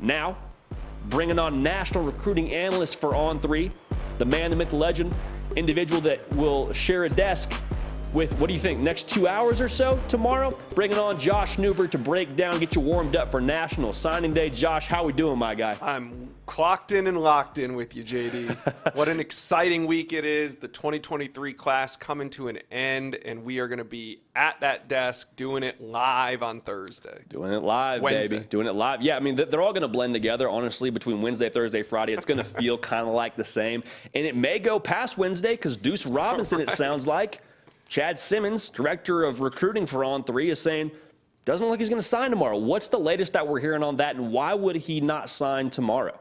Now, bringing on national recruiting analyst for On3, the man, the myth, the legend, individual that will share a desk with, what do you think, next 2 hours or so tomorrow? Bringing on Josh Newberg to break down, get you warmed up for National Signing Day. Josh, how we doing, my guy? I'm clocked in and locked in with you, JD. What an exciting week it is. The 2023 class coming to an end, and we are going to be at that desk doing it live on Thursday. Doing it live, Wednesday. baby. Doing it live. Yeah, I mean, they're all going to blend together, honestly, between Wednesday, Thursday, Friday. It's going to feel kind of like the same. And it may go past Wednesday because Deuce Robinson, it sounds like, Chad Simmons, director of recruiting for On3, is saying, doesn't look like he's going to sign tomorrow. What's the latest that we're hearing on that, and why would he not sign tomorrow?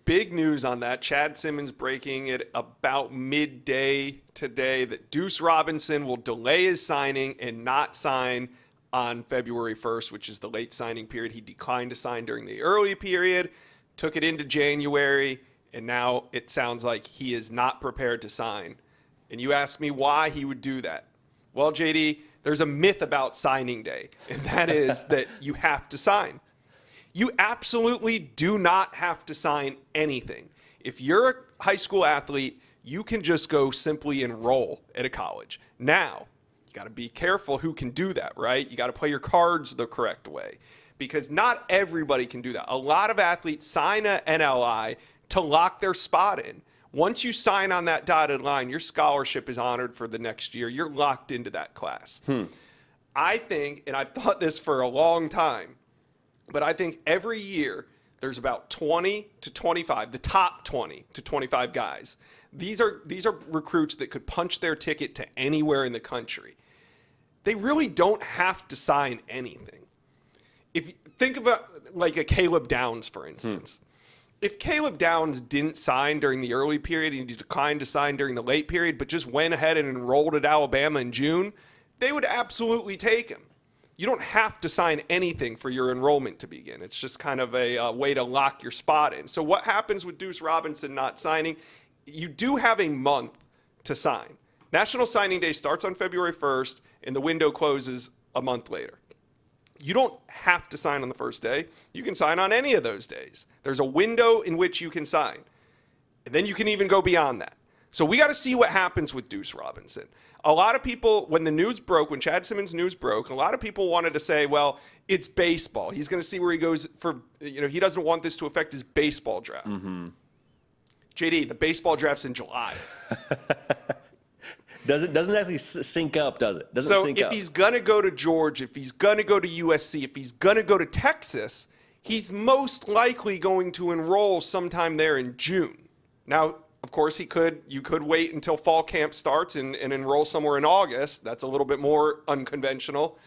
Big news on that. Chad Simmons breaking it about midday today that Deuce Robinson will delay his signing and not sign on February 1st, which is the late signing period. He declined to sign during the early period, took it into January, and now it sounds like he is not prepared to sign. And you asked me why he would do that. Well, JD, there's a myth about signing day, and that is that you have to sign. You absolutely do not have to sign anything. If you're a high school athlete, you can just go simply enroll at a college. Now, you got to be careful who can do that, right? You got to play your cards the correct way because not everybody can do that. A lot of athletes sign a NLI to lock their spot in. Once you sign on that dotted line, your scholarship is honored for the next year. You're locked into that class. I think, and I've thought this for a long time, but I think every year there's about 20 to 25, the top 20 to 25 guys. These are recruits that could punch their ticket to anywhere in the country. They really don't have to sign anything. If you think about like a Caleb Downs, for instance. If Caleb Downs didn't sign during the early period and he declined to sign during the late period, but just went ahead and enrolled at Alabama in June, they would absolutely take him. You don't have to sign anything for your enrollment to begin. It's just kind of a way to lock your spot in. So what happens with Deuce Robinson not signing? You do have a month to sign. National Signing Day starts on February 1st, and the window closes a month later. You don't have to sign on the first day. You can sign on any of those days. There's a window in which you can sign. And then you can even go beyond that. So we got to see what happens with Deuce Robinson. A lot of people, when the news broke, when Chad Simmons' news broke, a lot of people wanted to say, well, it's baseball. He's going to see where he goes for, he doesn't want this to affect his baseball draft. JD, the baseball draft's in July. Doesn't actually sync up, does it? Doesn't sync up. So if he's going to go to Georgia, if he's going to go to USC, if he's going to go to Texas, he's most likely going to enroll sometime there in June. Now, of course, you could wait until fall camp starts and enroll somewhere in August. That's a little bit more unconventional.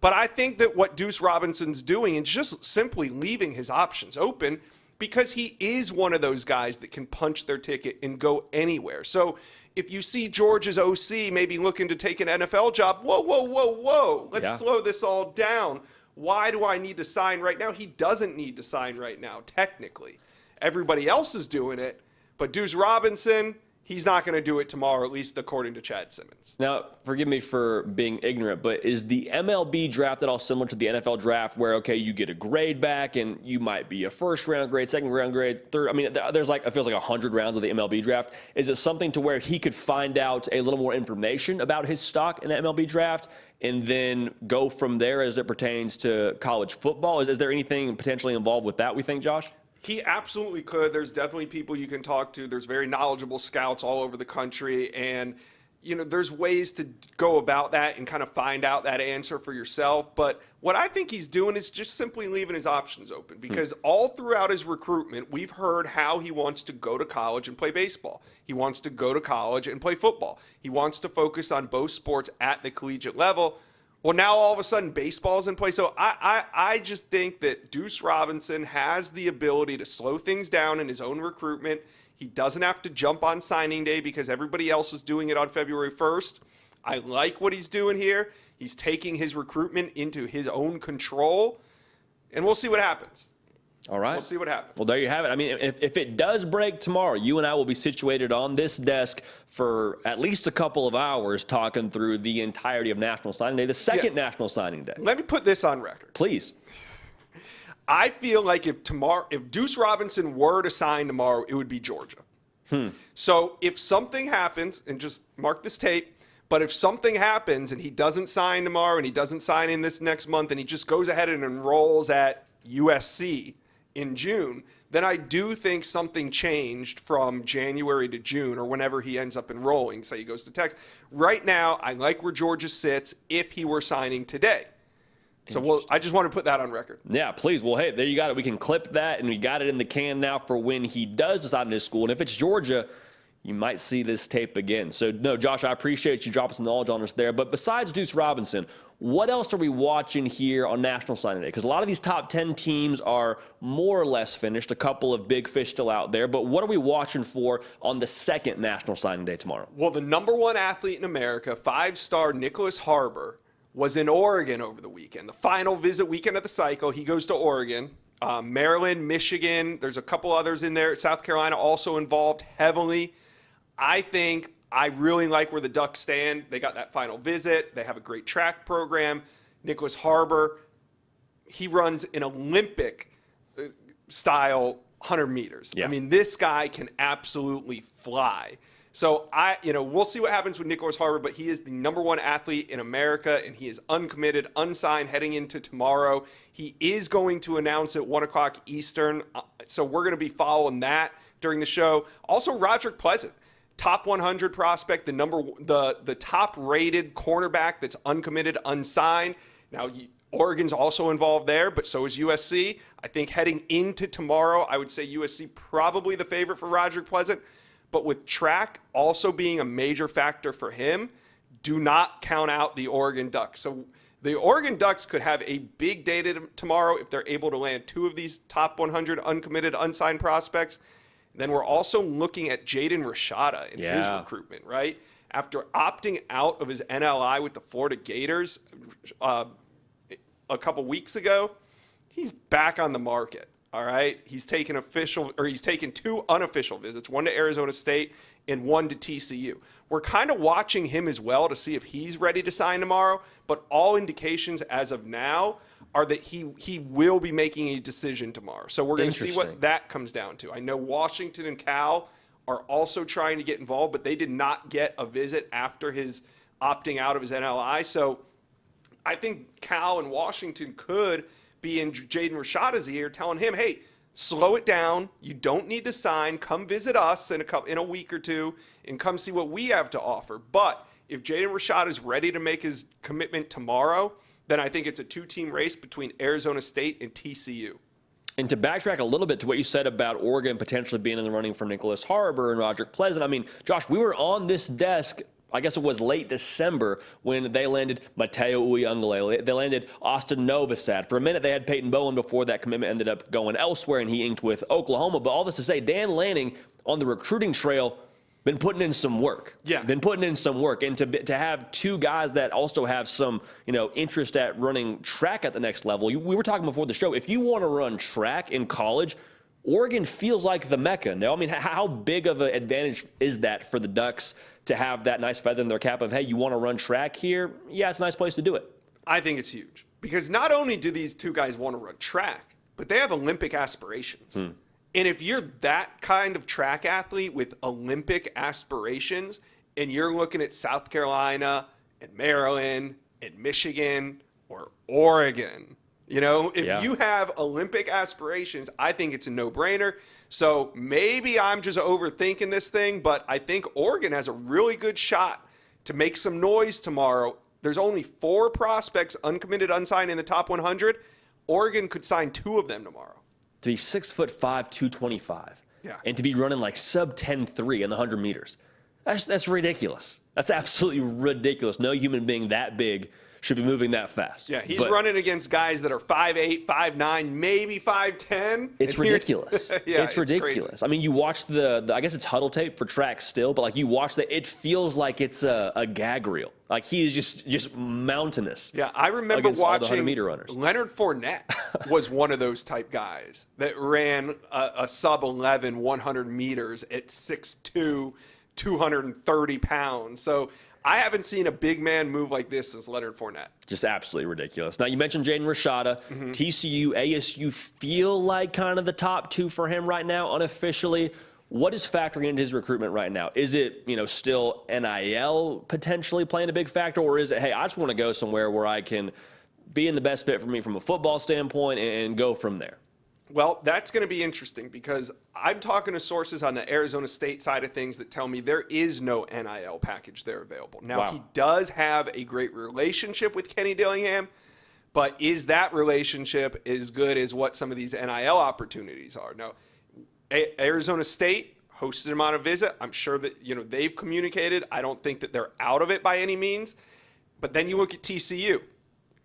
But I think that what Deuce Robinson's doing is just simply leaving his options open because he is one of those guys that can punch their ticket and go anywhere. So if you see Georgia's OC maybe looking to take an NFL job, whoa. Let's slow this all down. Why do I need to sign right now? He doesn't need to sign right now, technically. Everybody else is doing it, but Deuce Robinson, he's not going to do it tomorrow, at least according to Chad Simmons. Now, forgive me for being ignorant, but is the MLB draft at all similar to the NFL draft where, okay, you get a grade back and you might be a first-round grade, second-round grade, third? I mean, there's it feels like 100 rounds of the MLB draft. Is it something to where he could find out a little more information about his stock in the MLB draft and then go from there as it pertains to college football? Is there anything potentially involved with that, we think, Josh? He absolutely could. There's definitely people you can talk to. There's very knowledgeable scouts all over the country. And, there's ways to go about that and kind of find out that answer for yourself. But what I think he's doing is just simply leaving his options open because all throughout his recruitment, we've heard how he wants to go to college and play baseball. He wants to go to college and play football. He wants to focus on both sports at the collegiate level. Well, now all of a sudden baseball is in play. So I just think that Deuce Robinson has the ability to slow things down in his own recruitment. He doesn't have to jump on signing day because everybody else is doing it on February 1st. I like what he's doing here. He's taking his recruitment into his own control, and we'll see what happens. All right. We'll see what happens. Well, there you have it. I mean, if it does break tomorrow, you and I will be situated on this desk for at least a couple of hours talking through the entirety of National Signing Day, the second National Signing Day. Let me put this on record. Please. I feel like if Deuce Robinson were to sign tomorrow, it would be Georgia. So if something happens, and just mark this tape, but if something happens and he doesn't sign tomorrow and he doesn't sign in this next month and he just goes ahead and enrolls at USC in June, then I do think something changed from January to June or whenever he ends up enrolling. Say he goes to Texas. Right now, I like where Georgia sits if he were signing today. So I just want to put that on record. Yeah, please. Well, hey, there you got it. We can clip that, and we got it in the can now for when he does decide in his school. And if it's Georgia, you might see this tape again. So, no, Josh, I appreciate you dropping some knowledge on us there. But besides Deuce Robinson, what else are we watching here on National Signing Day? Because a lot of these top 10 teams are more or less finished. A couple of big fish still out there. But what are we watching for on the second National Signing Day tomorrow? Well, the number one athlete in America, 5-star Nyckoles Habror, was in Oregon over the weekend. The final visit weekend of the cycle, he goes to Oregon. Maryland, Michigan, there's a couple others in there. South Carolina also involved heavily. I really like where the Ducks stand. They got that final visit. They have a great track program. Nyckoles Habror, he runs an Olympic-style 100 meters. Yeah. I mean, this guy can absolutely fly. So we'll see what happens with Nyckoles Habror, but he is the number one athlete in America, and he is uncommitted, unsigned heading into tomorrow. He is going to announce at 1 o'clock Eastern, so we're going to be following that during the show. Also, Roderick Pleasant, top 100 prospect, the top-rated cornerback that's uncommitted, unsigned. Now, Oregon's also involved there, but so is USC. I think heading into tomorrow, I would say USC probably the favorite for Roderick Pleasant. But with track also being a major factor for him, do not count out the Oregon Ducks. So the Oregon Ducks could have a big day tomorrow if they're able to land two of these top 100 uncommitted, unsigned prospects. Then we're also looking at Jaden Rashada in his recruitment, right? After opting out of his NLI with the Florida Gators a couple weeks ago, he's back on the market. All right, he's taken two unofficial visits, one to Arizona State and one to TCU. We're kind of watching him as well to see if he's ready to sign tomorrow, but all indications as of now are that he will be making a decision tomorrow. So we're going to see what that comes down to. I know Washington and Cal are also trying to get involved, but they did not get a visit after his opting out of his NLI. So I think Cal and Washington could be in Jaden Rashada's ear telling him, hey, slow it down. You don't need to sign. Come visit us in a week or two and come see what we have to offer. But if Jaden Rashada is ready to make his commitment tomorrow, then I think it's a two-team race between Arizona State and TCU. And to backtrack a little bit to what you said about Oregon potentially being in the running for Nyckoles Habror and Roderick Pleasant, I mean, Josh, we were on this desk, I guess it was late December, when they landed Mateo Uiagalelei. They landed Austin Novosad. For a minute, they had Peyton Bowen before that commitment ended up going elsewhere, and he inked with Oklahoma. But all this to say, Dan Lanning on the recruiting trail been putting in some work. Yeah. Been putting in some work. And to have two guys that also have some, interest at running track at the next level. We were talking before the show. If you want to run track in college, Oregon feels like the Mecca. Now, I mean, how big of an advantage is that for the Ducks to have that nice feather in their cap of, hey, you want to run track here? Yeah, it's a nice place to do it. I think it's huge. Because not only do these two guys want to run track, but they have Olympic aspirations. And if you're that kind of track athlete with Olympic aspirations, and you're looking at South Carolina and Maryland and Michigan or Oregon, if you have Olympic aspirations, I think it's a no-brainer. So maybe I'm just overthinking this thing, but I think Oregon has a really good shot to make some noise tomorrow. There's only 4 prospects, uncommitted, unsigned, in the top 100. Oregon could sign 2 of them tomorrow. To be 6'5", 225, and to be running like sub 10.3 in the 100 meters, that's ridiculous. That's absolutely ridiculous. No human being that big should be moving that fast. Yeah, he's running against guys that are 5'8", 5'9", maybe 5'10". It's ridiculous. It's ridiculous. Crazy. I mean, you watch the I guess it's huddle tape for track still, but like you watch that, it feels like it's a gag reel. Like he is just mountainous. Yeah, I remember watching meter runners. Leonard Fournette was one of those type guys that ran a sub 11 100 meters at 6'2", 230 pounds. So I haven't seen a big man move like this since Leonard Fournette. Just absolutely ridiculous. Now, you mentioned Jaden Rashada. TCU, ASU feel like kind of the top two for him right now, unofficially. What is factoring into his recruitment right now? Is it, still NIL potentially playing a big factor, or is it, hey, I just want to go somewhere where I can be in the best fit for me from a football standpoint and go from there? Well, that's going to be interesting because I'm talking to sources on the Arizona State side of things that tell me there is no NIL package there available. Now, He does have a great relationship with Kenny Dillingham, but is that relationship as good as what some of these NIL opportunities are? Now, Arizona State hosted him on a visit. I'm sure that, they've communicated. I don't think that they're out of it by any means. But then you look at TCU.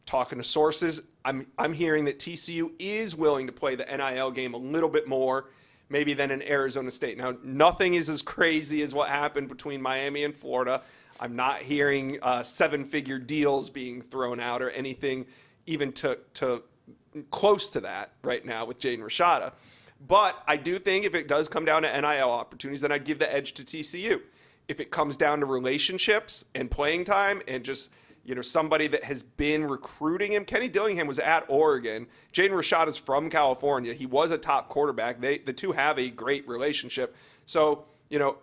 Talking to sources, I'm hearing that TCU is willing to play the NIL game a little bit more, maybe than in Arizona State. Now, nothing is as crazy as what happened between Miami and Florida. I'm not hearing seven-figure deals being thrown out or anything even to close to that right now with Jaden Rashada. But I do think if it does come down to NIL opportunities, then I'd give the edge to TCU. If it comes down to relationships and playing time and just somebody that has been recruiting him. Kenny Dillingham was at Oregon. Jaden Rashada is from California. He was a top quarterback. The two have a great relationship. So,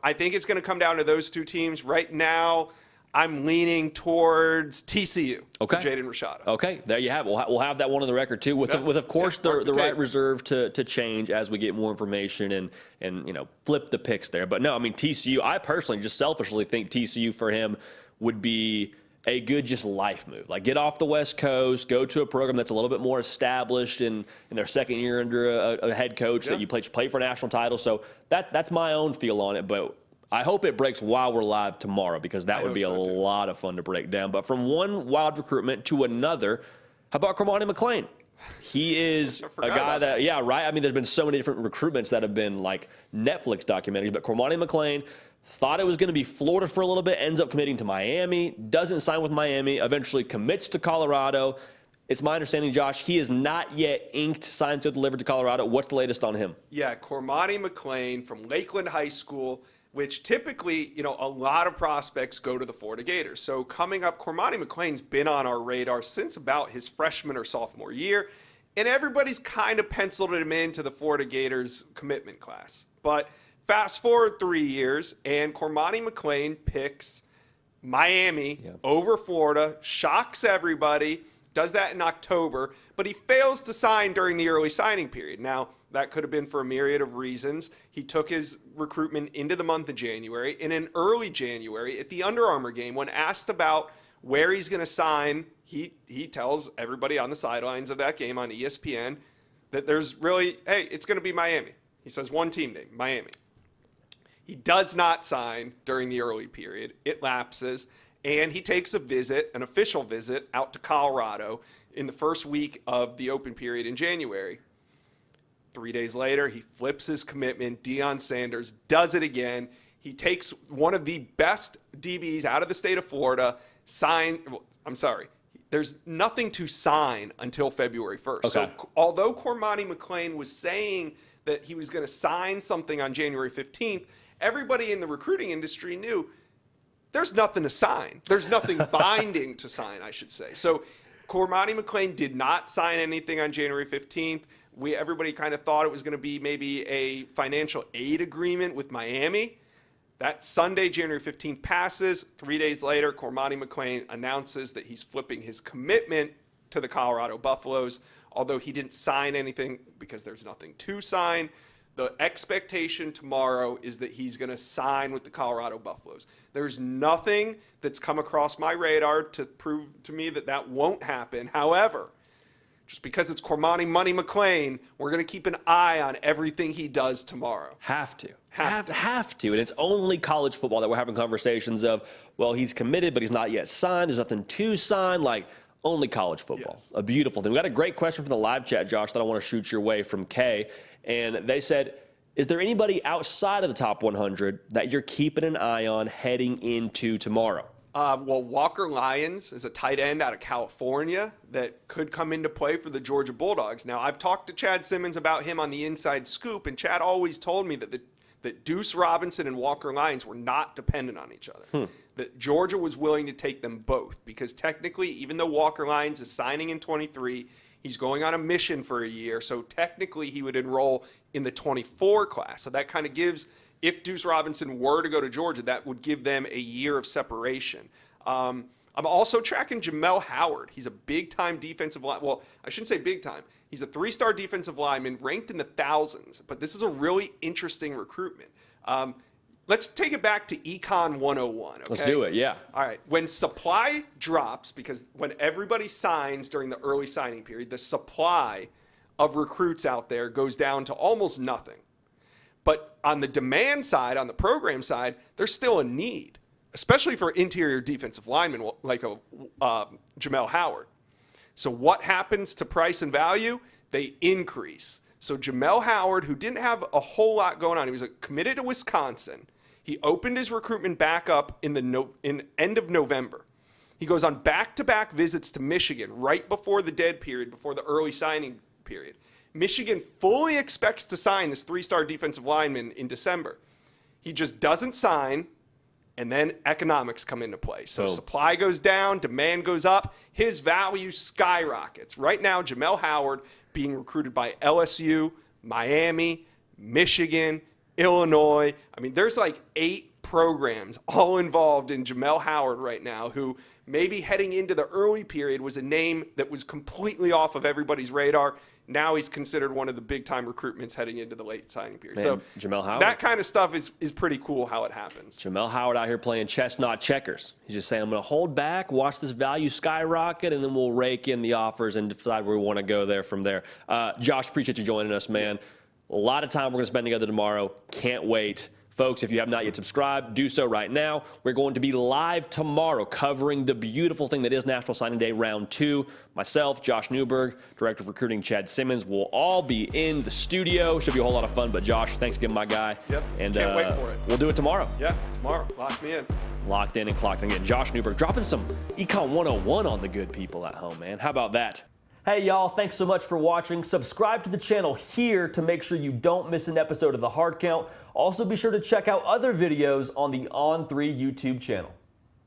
I think it's going to come down to those two teams. Right now, I'm leaning towards TCU. Okay. Jaden Rashada. Okay, there you have it. We'll have that one on the record, too, with of course, the right reserve to change as we get more information and flip the picks there. But, no, TCU, I personally just selfishly think TCU for him would be a good just life move. Like, get off the West Coast, go to a program that's a little bit more established in their second year under a head coach that you play for a national title. So that's my own feel on it. But I hope it breaks while we're live tomorrow because that would be a lot of fun to break down. But from one wild recruitment to another, how about Cormani McLean? He is a guy that, there's been so many different recruitments that have been like Netflix documentaries, but Cormani McLean thought it was going to be Florida for a little bit, ends up committing to Miami, doesn't sign with Miami, eventually commits to Colorado. It's my understanding, Josh, he is not yet inked, signed, sealed, delivered to Colorado. What's the latest on him? Yeah, Cormani McLean from Lakeland High School, which typically, a lot of prospects go to the Florida Gators. So coming up, Cormani McLean's been on our radar since about his freshman or sophomore year, and everybody's kind of penciled him into the Florida Gators commitment class. But fast forward 3 years, and Cormani McLean picks Miami over Florida, shocks everybody, does that in October, but he fails to sign during the early signing period. Now, that could have been for a myriad of reasons. He took his recruitment into the month of January. And in early January, at the Under Armour game, when asked about where he's going to sign, he tells everybody on the sidelines of that game on ESPN that there's really, hey, it's going to be Miami. He says one team name, Miami. He does not sign during the early period. It lapses, and he takes a visit, an official visit, out to Colorado in the first week of the open period in January. 3 days later, he flips his commitment. Deion Sanders does it again. He takes one of the best DBs out of the state of Florida, there's nothing to sign until February 1st. Okay. So although Cormani McLean was saying that he was going to sign something on January 15th, everybody in the recruiting industry knew there's nothing to sign. There's nothing binding to sign, I should say. So Cormani McLean did not sign anything on January 15th. Everybody kind of thought it was going to be maybe a financial aid agreement with Miami. That Sunday, January 15th passes. 3 days later, Cormani McLean announces that he's flipping his commitment to the Colorado Buffaloes, although he didn't sign anything because there's nothing to sign. The expectation tomorrow is that he's going to sign with the Colorado Buffaloes. There's nothing that's come across my radar to prove to me that that won't happen. However, just because it's Cormani Money McLean, we're going to keep an eye on everything he does tomorrow. Have to. And it's only college football that we're having conversations of, well, he's committed, but he's not yet signed. There's nothing to sign. Like, only college football. Yes. A beautiful thing. We got a great question from the live chat, Josh, that I want to shoot your way from Kay. And they said, is there anybody outside of the top 100 that you're keeping an eye on heading into tomorrow? Well, Walker Lyons is a tight end out of California that could come into play for the Georgia Bulldogs. Now, I've talked to Chad Simmons about him on the Inside Scoop, and Chad always told me that Deuce Robinson and Walker Lyons were not dependent on each other. that Georgia was willing to take them both because technically, even though Walker Lyons is signing in 23, he's going on a mission for a year. So technically, he would enroll in the 24 class. So that kind of gives, if Deuce Robinson were to go to Georgia, that would give them a year of separation. I'm also tracking Jamel Howard. He's a big-time defensive line. Well, I shouldn't say big-time. He's a 3-star defensive lineman ranked in the thousands. But this is a really interesting recruitment. Let's take it back to Econ 101. Okay? Let's do it, yeah. All right. When supply drops, because when everybody signs during the early signing period, the supply of recruits out there goes down to almost nothing. But on the demand side, on the program side, there's still a need, especially for interior defensive linemen like Jamel Howard. So what happens to price and value? They increase. So Jamel Howard, who didn't have a whole lot going on, he was committed to Wisconsin. He opened his recruitment back up in end of November. He goes on back-to-back visits to Michigan right before the dead period, before the early signing period. Michigan fully expects to sign this 3-star defensive lineman in December. He just doesn't sign, and then economics come into play. So supply goes down, demand goes up, his value skyrockets. Right now, Jamel Howard being recruited by LSU, Miami, Michigan, Illinois. I mean, there's like 8 programs all involved in Jamel Howard right now, who maybe heading into the early period was a name that was completely off of everybody's radar. Now he's considered one of the big-time recruitments heading into the late signing period. Man, so Jamel Howard, that kind of stuff is pretty cool how it happens. Jamel Howard out here playing chess, not checkers. He's just saying, I'm going to hold back, watch this value skyrocket, and then we'll rake in the offers and decide where we want to go there from there. Josh, appreciate you joining us, man. A lot of time we're going to spend together tomorrow. Can't wait. Folks, if you have not yet subscribed, do so right now. We're going to be live tomorrow covering the beautiful thing that is National Signing Day Round 2. Myself, Josh Newberg, Director of Recruiting Chad Simmons, will all be in the studio. Should be a whole lot of fun. But Josh, thanks again, my guy. Yep, and can't wait for it. We'll do it tomorrow. Yeah, tomorrow. Lock me in. Locked in and clocked in again. Josh Newberg dropping some Econ 101 on the good people at home, man. How about that? Hey, y'all, thanks so much for watching. Subscribe to the channel here to make sure you don't miss an episode of The Hard Count. Also, be sure to check out other videos on the On3 YouTube channel.